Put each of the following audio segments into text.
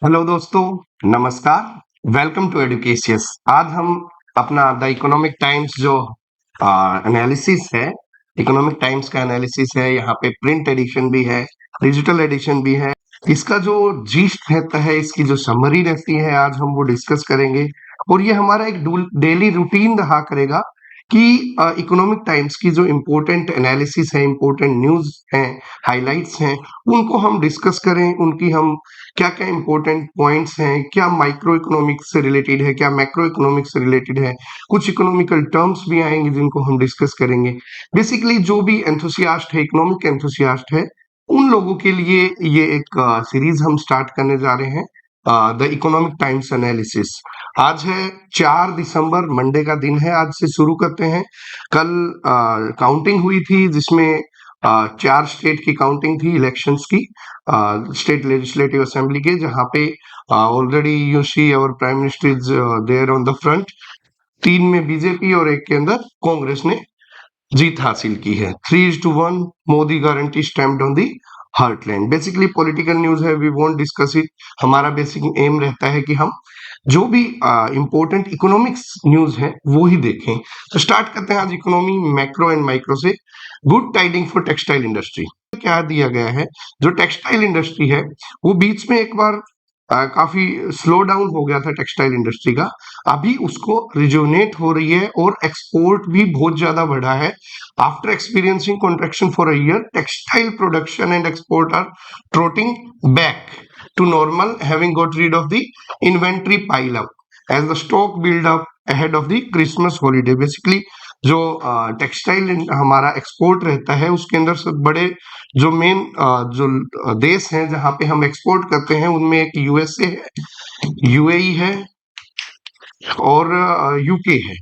Hello दोस्तों, नमस्कार। Welcome to एडुकेशियस। आज हम अपना द इकोनॉमिक टाइम्स जो एनालिसिस है, इकोनॉमिक टाइम्स का एनालिसिस है। यहाँ पे प्रिंट एडिशन भी है, डिजिटल एडिशन भी है। इसका जो जीस्ट रहता है, इसकी जो समरी रहती है, आज हम वो डिस्कस करेंगे। और ये हमारा एक डेली रूटीन रहा करेगा कि इकोनॉमिक टाइम्स की जो इम्पोर्टेंट एनालिसिस है, इम्पोर्टेंट न्यूज हैं, हाइलाइट्स हैं, उनको हम डिस्कस करें। उनकी हम क्या क्या इंपॉर्टेंट पॉइंट्स हैं, क्या माइक्रो इकोनॉमिक्स से रिलेटेड है, क्या मैक्रो इकोनॉमिक्स से रिलेटेड है। कुछ इकोनॉमिकल टर्म्स भी आएंगे जिनको हम डिस्कस करेंगे। बेसिकली जो भी एंथुसियास्ट है, इकोनॉमिक एंथुसियास्ट है, उन लोगों के लिए ये एक सीरीज हम स्टार्ट करने जा रहे हैं, द इकोनॉमिक टाइम्स एनालिसिस। आज है 4 दिसंबर, मंडे का दिन है। आज से शुरू करते हैं। कल काउंटिंग हुई थी, जिसमें 4 स्टेट की काउंटिंग थी इलेक्शंस की, स्टेट लेजिस्लेटिव असेंबली के, जहां पे already you see our prime minister is there on the front. 3 में बीजेपी और 1 के अंदर कांग्रेस ने जीत हासिल की है। 3:1 Modi guarantee stamped on the heartland. Basically political news है, वी वोंट डिस्कस इट। हमारा बेसिक एम रहता है कि हम जो भी इंपॉर्टेंट इकोनॉमिक्स न्यूज है वो ही देखें। तो स्टार्ट करते हैं आज इकोनॉमी मैक्रो एंड माइक्रो से। Good tidying for textile industry. क्या दिया गया है, जो टेक्सटाइल इंडस्ट्री है वो बीच में एक बार काफी स्लो डाउन हो गया था टेक्सटाइल इंडस्ट्री का। अभी उसको रिजुवनेट हो रही है और एक्सपोर्ट भी बहुत ज्यादा बढ़ा है। After experiencing contraction for a year, textile production and export are trotting back to normal, having got rid of the inventory pile up as the stock build up ahead of the Christmas holiday. Basically जो textile हमारा export रहता है, उसके अंदर सब बड़े जो main जो देश हैं जहां पे हम एक्सपोर्ट करते हैं, उनमें एक यूएसए है, यूएई है और यूके है।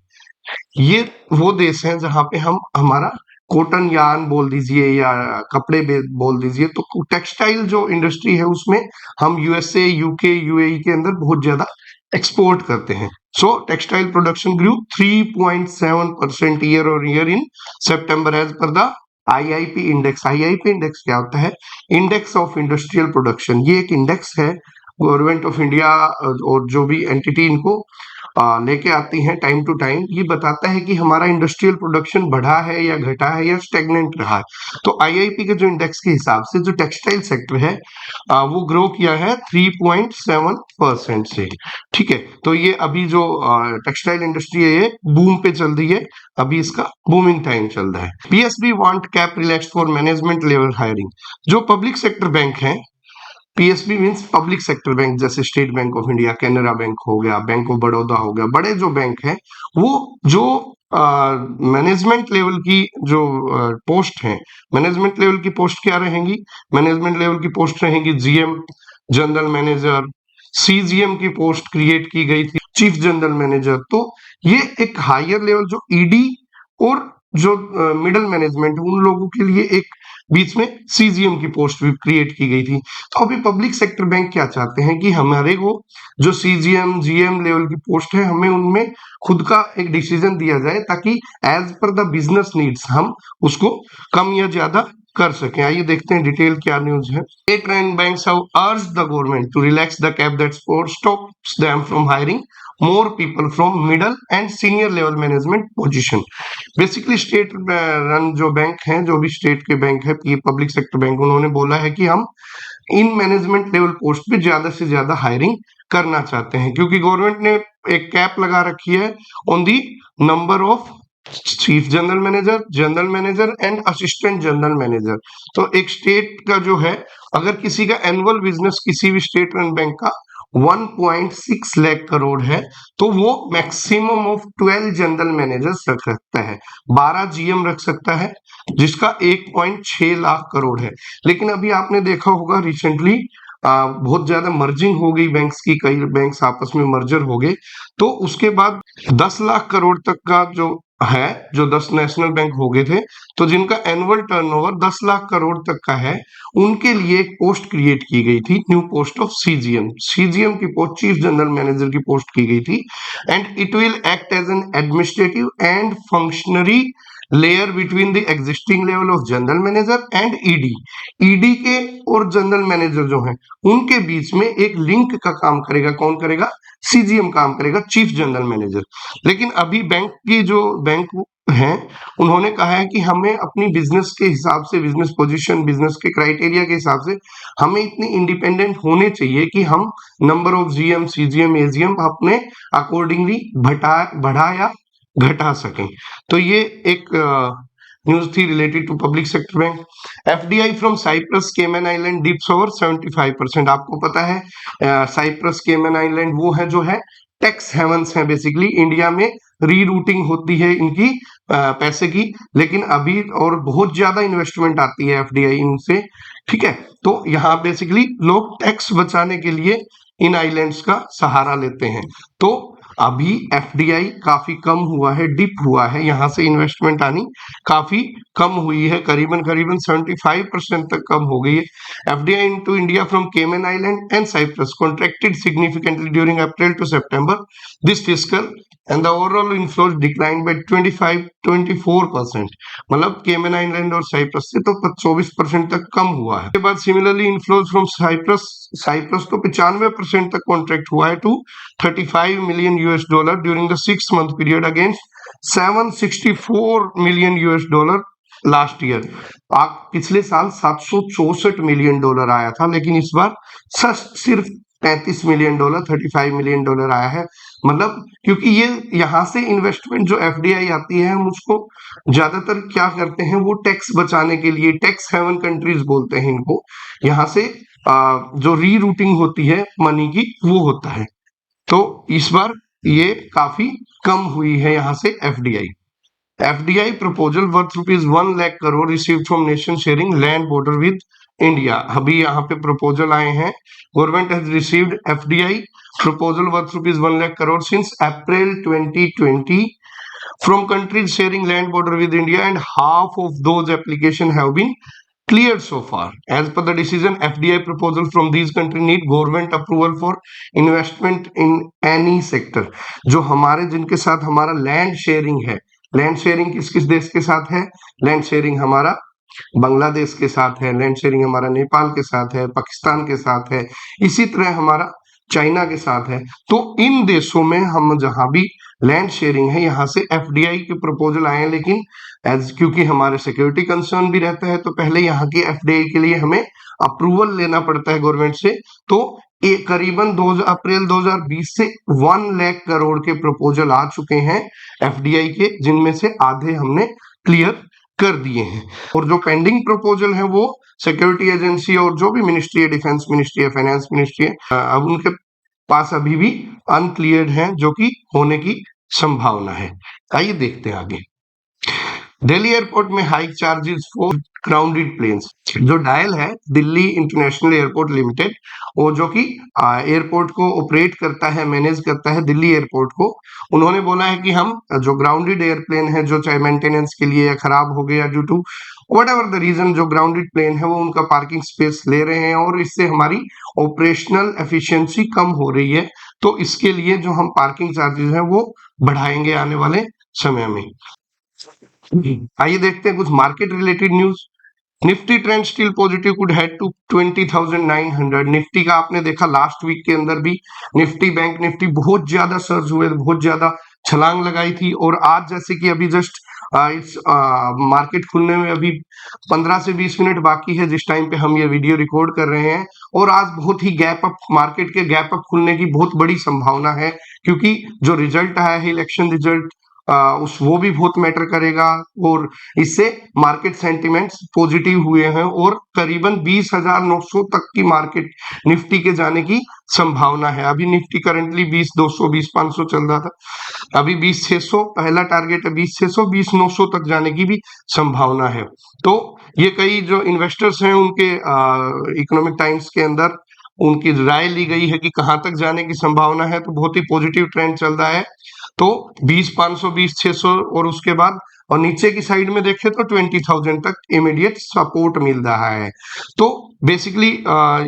ये वो देश हैं जहां पे हम हमारा कॉटन यार्न बोल दीजिए या कपड़े बोल दीजिए, तो टेक्सटाइल जो इंडस्ट्री है उसमें हम यूएसए, यूके, यूएई के अंदर बहुत ज्यादा एक्सपोर्ट करते हैं। So textile production grew 3.7% year on year in सितंबर as per the IIP index. IIP index क्या होता है? Index of industrial production. ये एक इंडेक्स है, गवर्नमेंट ऑफ इंडिया और जो भी एंटिटी इनको लेके आती हैं टाइम टू टाइम। ये बताता है कि हमारा इंडस्ट्रियल प्रोडक्शन बढ़ा है या घटा है या स्टेगनेंट रहा है। तो आईआईपी के जो इंडेक्स के हिसाब से जो टेक्सटाइल सेक्टर है वो ग्रो किया है 3.7% से। ठीक है, तो ये अभी जो टेक्सटाइल इंडस्ट्री है ये बूम पे चल रही है। अभी इसका बूमिंग टाइम चल रहा है। PSB want cap relax for management level hiring. जो पब्लिक सेक्टर बैंक है, PSB means public sector bank, जैसे state bank of India, Canara bank हो गया, बैंक ऑफ बड़ौदा हो गया, बड़े जो बैंक हैं, वो जो मैनेजमेंट लेवल की जो पोस्ट है, मैनेजमेंट लेवल की पोस्ट क्या रहेंगी? मैनेजमेंट लेवल की पोस्ट रहेंगी जीएम, जनरल मैनेजर। सीजीएम की पोस्ट क्रिएट की गई थी चीफ जनरल मैनेजर। तो ये एक हायर लेवल जो ईडी और जो मिडिल मैनेजमेंट, उन लोगों के लिए एक बीच में सीजीएम की पोस्ट भी क्रिएट की गई थी। तो अभी पब्लिक सेक्टर बैंक क्या चाहते हैं कि हमारे को जो सीजीएम, जीएम लेवल की पोस्ट है, हमें उनमें खुद का एक डिसीजन दिया जाए, ताकि as per the business needs हम उसको कम या ज्यादा कर सकें। आइए देखते हैं डिटेल क्या न्यूज है। State and banks have urged the government to relax the cap that stops them from hiring more people from middle and senior level management position। Basically state run जो बैंक हैं, जो भी state के bank है, public sector bank, उन्होंने बोला है कि हम इन मैनेजमेंट लेवल पोस्ट पे ज्यादा से ज्यादा हायरिंग करना चाहते हैं, क्योंकि गवर्नमेंट ने एक कैप लगा रखी है on the number of chief general manager and assistant general manager. तो एक स्टेट का जो है, अगर किसी का एनुअल बिजनेस किसी भी स्टेट रन बैंक का 1.6 लाख करोड़ है, तो वो मैक्सिमम ऑफ 12 जनरल मैनेजर्स रख सकता है, 12 जीएम रख सकता है, जिसका 1.6 लाख करोड़ है। लेकिन अभी आपने देखा होगा रिसेंटली बहुत ज्यादा मर्जिंग हो गई बैंक्स की, कई बैंक्स आपस में मर्जर हो गए, तो उसके बाद 10 लाख करोड़ तक का जो है, जो 10 नेशनल बैंक हो गए थे, तो जिनका एनुअल टर्नओवर 10 लाख करोड़ तक का है, उनके लिए एक पोस्ट क्रिएट की गई थी, new post of CGM. CGM की पोस्ट चीफ जनरल मैनेजर की पोस्ट की गई थी, and it will act as an administrative and functionary layer between the existing level of general manager and ED. ED के और जनरल मैनेजर जो हैं उनके बीच में एक लिंक का काम करेगा। कौन करेगा? सीजीएम काम करेगा, चीफ जनरल मैनेजर। लेकिन अभी बैंक हैं, उन्होंने कहा है कि हमें अपनी बिजनेस के हिसाब से, बिजनेस पोजीशन, बिजनेस के क्राइटेरिया के हिसाब से हमें इतनी इंडिपेंडेंट होने चाहिए कि हम number of GM, CGM, AGM अपने अकॉर्डिंगली बढ़ा या घटा सकें। तो ये एक न्यूज थी related to public sector bank. FDI from Cyprus Cayman Island dips over 75%। आपको पता है साइप्रस केमन आइलैंड वो है जो है टैक्स हेवंस है, बेसिकली इंडिया में रीरूटिंग होती है इनकी पैसे की, लेकिन अभी और बहुत ज्यादा इन्वेस्टमेंट आती है एफडीआई इनसे, ठीक है। तो यहाँ बेसिकली लोग टैक्स बचाने के लिए इन आइलैंड्स का सहारा लेते हैं। तो अभी एफडीआई काफी कम हुआ है, डिप हुआ है, यहाँ से इन्वेस्टमेंट आनी काफी कम हुई है, करीबन 75% तक कम हो गई है। FDI into India from Cayman Island and Cyprus contracted significantly during April to September this fiscal and the overall inflows decline by 24%। मतलब केमन आइलैंड और साइप्रस से तो 24% तक कम हुआ है। उसके बाद सिमिलरली इनफ्लोज फ्रॉम साइप्रस तो 95% तक कॉन्ट्रैक्ट हुआ है to $35 million during the 6-month period against $764 million last year. पिछले साल $764 मिलियन आया था, लेकिन इस बार सिर्फ $35 मिलियन, $35 मिलियन आया है। मतलब क्योंकि ये यहाँ से इन्वेस्टमेंट जो एफडीआई आती है, हम उसको ज्यादातर क्या करते हैं, वो टैक्स बचाने के लिए, टैक्स हेवन कंट्रीज बोलते हैं इनको, यहाँ से जो रीरूटिंग होती है मनी की वो होता है। तो इस बार ये काफी कम हुई है यहाँ से FDI proposal worth ₹1 lakh crore received from nation sharing land border with India. अभी यहाँ पे प्रपोजल आए हैं। Government has received FDI proposal worth ₹1 lakh crore since April 2020 from countries sharing land border with India, and half of those applications have been cleared so far. As per the decision, FDI proposal from these countries need government approval for investment in any sector. जो हमारे जिनके साथ हमारा land sharing है, land sharing किस किस देश के साथ है? लैंड शेयरिंग हमारा बांग्लादेश के साथ है, लैंड शेयरिंग हमारा नेपाल के साथ है, पाकिस्तान के साथ है, इसी तरह हमारा चाइना के साथ है। तो इन देशों में हम जहां भी लैंड शेयरिंग है, यहाँ से एफडीआई के प्रपोजल आए हैं, लेकिन क्योंकि हमारे सिक्योरिटी कंसर्न भी रहता है, तो पहले यहाँ की एफडीआई के लिए हमें अप्रूवल लेना पड़ता है गवर्नमेंट से। तो करीबन अप्रैल 2020 से 1 लाख करोड़ के प्रपोजल आ चुके हैं एफडीआई के, जिनमें से आधे हमने क्लियर कर दिए हैं। और जो पेंडिंग प्रपोजल है वो सिक्योरिटी एजेंसी और जो भी मिनिस्ट्री है, डिफेंस मिनिस्ट्री है, फाइनेंस मिनिस्ट्री है, अब उनके पास अभी भी अनक्लियर्ड हैं, जो कि होने की संभावना है। आइए देखते हैं आगे। दिल्ली एयरपोर्ट में high charges for grounded planes. जो डायल है दिल्ली इंटरनेशनल एयरपोर्ट लिमिटेड, वो जो कि एयरपोर्ट को ऑपरेट करता है, मैनेज करता है दिल्ली एयरपोर्ट को, उन्होंने बोला है कि हम जो ग्राउंडेड एयरप्लेन है, जो चाहे मेंटेनेंस के लिए या खराब हो गया due to whatever the reason, जो ग्राउंडेड प्लेन है वो उनका पार्किंग स्पेस ले रहे हैं और इससे हमारी ऑपरेशनल एफिशिएंसी कम हो रही है। तो इसके लिए जो हम पार्किंग चार्जेस हैं वो बढ़ाएंगे आने वाले समय में। आइए देखते हैं कुछ market related news. Nifty trend still positive, could head to 20,900। Nifty का आपने देखा लास्ट वीक के अंदर भी निफ्टी, बैंक निफ्टी बहुत ज्यादा सर्ज हुए, बहुत ज्यादा छलांग लगाई थी। और आज जैसे कि अभी जस्ट इस मार्केट खुलने में अभी 15 से 20 मिनट बाकी है जिस टाइम पे हम ये वीडियो रिकॉर्ड कर रहे हैं, और आज बहुत ही गैप अप, मार्केट के गैप अप खुलने की बहुत बड़ी संभावना है, क्योंकि जो रिजल्ट आया है इलेक्शन रिजल्ट, वो भी बहुत मैटर करेगा, और इससे मार्केट सेंटिमेंट्स पॉजिटिव हुए हैं और करीबन 20,900 तक की मार्केट निफ्टी के जाने की संभावना है। अभी निफ्टी करंटली 20,200 20,500 चल रहा था, अभी 20,600 पहला टारगेट है, 20,600 20,900 तक जाने की भी संभावना है। तो ये कई जो इन्वेस्टर्स हैं उनके इकोनॉमिक टाइम्स के अंदर उनकी राय ली गई है कि कहां तक जाने की संभावना है, तो बहुत ही पॉजिटिव ट्रेंड चल रहा है। तो 20,500 20,600 और उसके बाद और नीचे की साइड में देखें तो 20,000 तक इमीडिएट सपोर्ट मिल रहा है। तो बेसिकली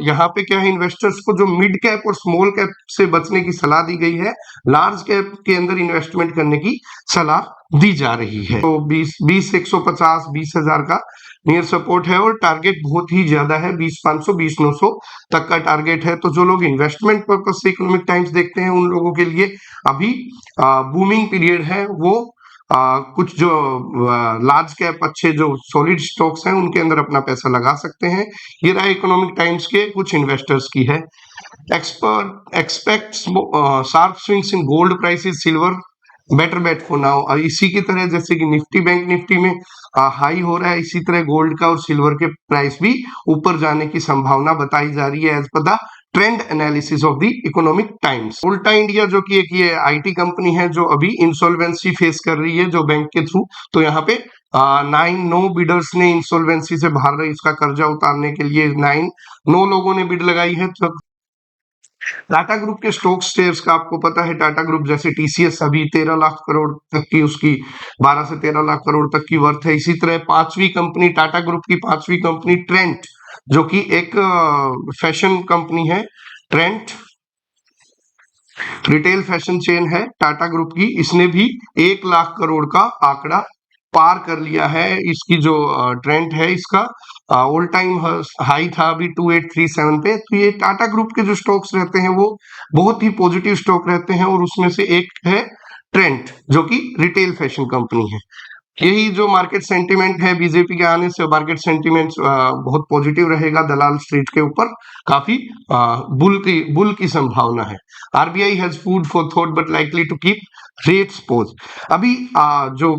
यहाँ पे क्या है, इन्वेस्टर्स को जो मिड कैप और स्मॉल कैप से बचने की सलाह दी गई है, लार्ज कैप के अंदर इन्वेस्टमेंट करने की सलाह दी जा रही है। तो 150 20,000 का नियर सपोर्ट है और टारगेट बहुत ही ज्यादा है, 20,500 20,900 तक का टारगेट है। तो जो लोग इन्वेस्टमेंट पर्पज से इकोनॉमिक टाइम्स देखते हैं उन लोगों के लिए अभी बूमिंग पीरियड है। वो कुछ जो लार्ज कैप अच्छे जो सॉलिड स्टॉक्स हैं उनके अंदर अपना पैसा लगा सकते हैं। ये रहा इकोनॉमिक टाइम्स के कुछ इन्वेस्टर्स की है। Expert expect sharp swings in gold prices, silver better bet for now. और इसी की तरह जैसे कि निफ्टी बैंक निफ्टी में हाई हो रहा है, इसी तरह गोल्ड का और सिल्वर के प्राइस भी ऊपर जाने की संभावना बताई जा रही है as per the trend analysis of the economic Times. उल्टा इंडिया जो कि एक ये आईटी कंपनी है जो अभी इंसॉल्वेंसी फेस कर रही है जो बैंक के थ्रू, तो यहाँ पे 9 बिडर्स ने इंसॉल्वेंसी से बाहर रही, इसका कर्जा उतारने के लिए 9 लोगों ने बिड लगाई है। तो टाटा ग्रुप के स्टॉक शेयर्स का आपको पता है, टाटा ग्रुप जैसे टीसीएस अभी 13 लाख करोड़ तक की उसकी 12 से 13 लाख करोड़ तक की वर्थ है। इसी तरह पांचवी कंपनी टाटा ग्रुप की पांचवी कंपनी ट्रेंट, जो कि एक फैशन कंपनी है, ट्रेंट रिटेल फैशन चेन है टाटा ग्रुप की, इसने भी 1 लाख करोड़ का आंकड़ा पार कर लिया है। इसकी जो ट्रेंड है इसका ऑल टाइम हाई था अभी 2837 पे। तो ये टाटा ग्रुप के जो स्टॉक्स रहते हैं वो बहुत ही पॉजिटिव स्टॉक रहते हैं और उसमें से एक है ट्रेंड जो कि रिटेल फैशन कंपनी है। यही जो मार्केट सेंटीमेंट है, बीजेपी के आने से मार्केट सेंटीमेंट बहुत पॉजिटिव रहेगा। दलाल स्ट्रीट के ऊपर काफी बुल की संभावना है। RBI has food for thought but likely to keep rates pause. अभी जो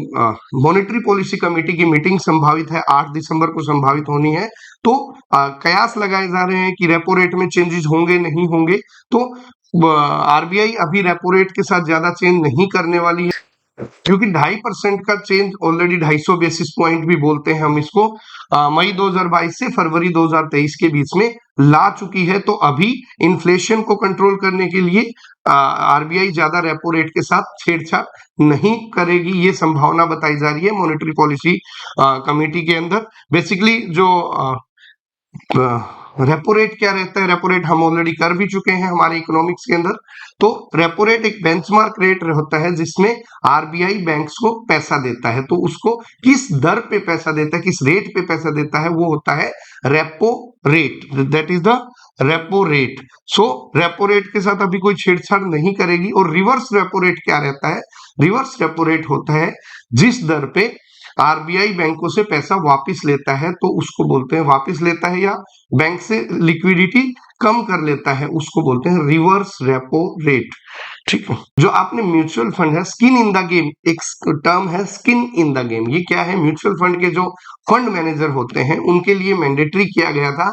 मॉनेटरी पॉलिसी कमेटी की मीटिंग संभावित है 8 दिसंबर को संभावित होनी है। तो कयास लगाए जा रहे हैं कि रेपो रेट में चेंजेस होंगे नहीं होंगे। तो आरबीआई अभी रेपो रेट के साथ ज्यादा चेंज नहीं करने वाली है, क्योंकि 2.5% का चेंज ऑलरेडी 250 बेसिस पॉइंट भी बोलते हैं हम इसको, मई 2022 से फरवरी 2023 के बीच में ला चुकी है। तो अभी इन्फ्लेशन को कंट्रोल करने के लिए आरबीआई ज्यादा रेपो रेट के साथ छेड़छाड़ नहीं करेगी, ये संभावना बताई जा रही है मॉनेटरी पॉलिसी कमेटी के अंदर। बेसिकली जो रेपो रेट क्या रहता है, रेपो रेट हम ऑलरेडी कर भी चुके हैं हमारे इकोनॉमिक्स के अंदर। तो रेपो रेट एक बेंचमार्क रेट होता है जिसमें आरबीआई बैंक्स को पैसा देता है। तो उसको किस दर पे पैसा देता है, किस रेट पे पैसा देता है, वो होता है repo rate, that is the repo rate. So repo rate के साथ अभी कोई छेड़छाड़ नहीं करेगी। और रिवर्स रेपो रेट क्या रहता है, रिवर्स रेपो रेट होता है जिस दर पे आरबीआई बैंकों से पैसा वापस लेता है, तो उसको बोलते हैं, वापस लेता है या बैंक से लिक्विडिटी कम कर लेता है, उसको बोलते हैं रिवर्स रेपो रेट। ठीक है। जो आपने म्यूचुअल फंड है, स्किन इन द गेम, एक टर्म है स्किन इन द गेम। ये क्या है, म्यूचुअल फंड के जो फंड मैनेजर होते हैं उनके लिए मैंडेटरी किया गया था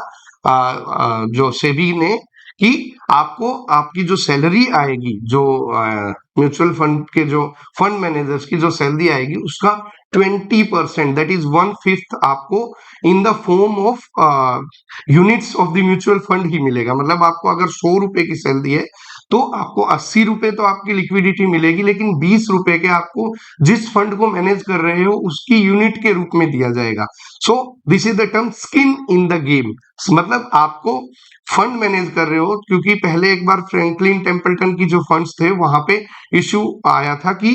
जो सेबी ने, कि आपको आपकी जो सैलरी आएगी, जो म्यूचुअल फंड के जो फंड मैनेजर्स की जो सैलरी आएगी उसका 20%, दैट इज 1/5 आपको in the form of units of the mutual fund ही मिलेगा। मतलब आपको अगर 100 रुपए की सैलरी है तो आपको 80 रुपए तो आपकी लिक्विडिटी मिलेगी, लेकिन 20 रुपए के आपको जिस फंड को मैनेज कर रहे हो उसकी यूनिट के रूप में दिया जाएगा। So this is the term skin in the game. मतलब आपको फंड मैनेज कर रहे हो, क्योंकि पहले एक बार फ्रैंकलिन टेम्पल्टन की जो फंड्स थे वहां पे इश्यू आया था कि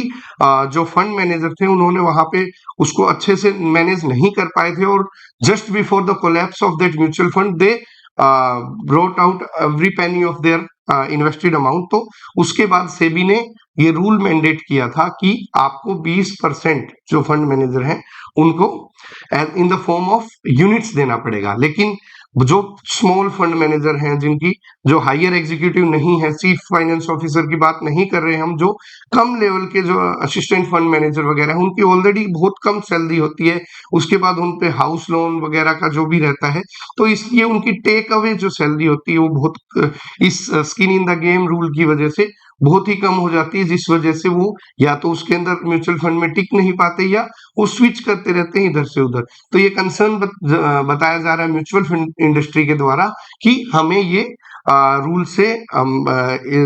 जो फंड मैनेजर थे उन्होंने वहां पे उसको अच्छे से मैनेज नहीं कर पाए थे, और just before the collapse of that mutual fund they brought out every penny of their invested amount. तो उसके बाद सेबी ने ये रूल मैंडेट किया था कि आपको 20% जो फंड मैनेजर हैं उनको इन द फॉर्म ऑफ यूनिट्स देना पड़ेगा। लेकिन जो स्मॉल फंड मैनेजर हैं, जिनकी जो हायर एग्जीक्यूटिव नहीं है, चीफ फाइनेंस ऑफिसर की बात नहीं कर रहे हैं हम, जो कम लेवल के जो असिस्टेंट फंड मैनेजर वगैरह हैं, उनकी ऑलरेडी बहुत कम सैलरी होती है। उसके बाद उन पे हाउस लोन वगैरह का जो भी रहता है, तो इसलिए उनकी टेक अवे जो सैलरी होती है वो बहुत इस skin in the game rule की वजह से बहुत ही कम हो जाती है, जिस वजह से वो या तो उसके अंदर म्यूचुअल फंड में टिक नहीं पाते या वो स्विच करते रहते हैं इधर से उधर। तो ये कंसर्न बताया जा रहा है म्यूचुअल फंड इंडस्ट्री के द्वारा कि हमें ये रूल से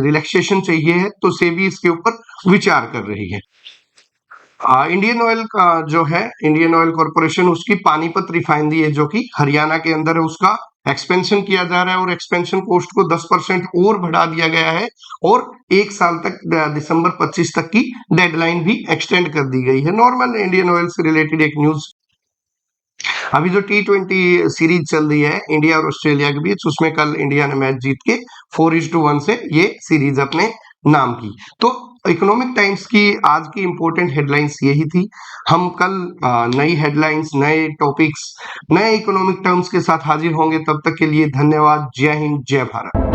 रिलैक्सेशन चाहिए है, तो सेबी इसके ऊपर विचार कर रही है। इंडियन ऑयल का जो है, इंडियन ऑयल कॉर्पोरेशन, उसकी पानीपत रिफाइनरी है जो कि हरियाणा के अंदर है, उसका एक्सपेंशन किया जा रहा है और एक्सपेंशन कॉस्ट को 10% और बढ़ा दिया गया है और 1 साल तक दिसंबर 25 तक की डेडलाइन भी एक्सटेंड कर दी गई है। नॉर्मल इंडियन ऑयल से रिलेटेड एक न्यूज। अभी जो T20 सीरीज चल रही है इंडिया और ऑस्ट्रेलिया के बीच, उसमें कल इंडिया ने मैच जीत के 4-1 से ये सीरीज अपने नाम की। तो इकोनॉमिक टाइम्स की आज की इंपॉर्टेंट हेडलाइंस यही थी। हम कल नई हेडलाइंस, नए टॉपिक्स, नए इकोनॉमिक टर्म्स के साथ हाजिर होंगे। तब तक के लिए धन्यवाद। जय हिंद, जय भारत।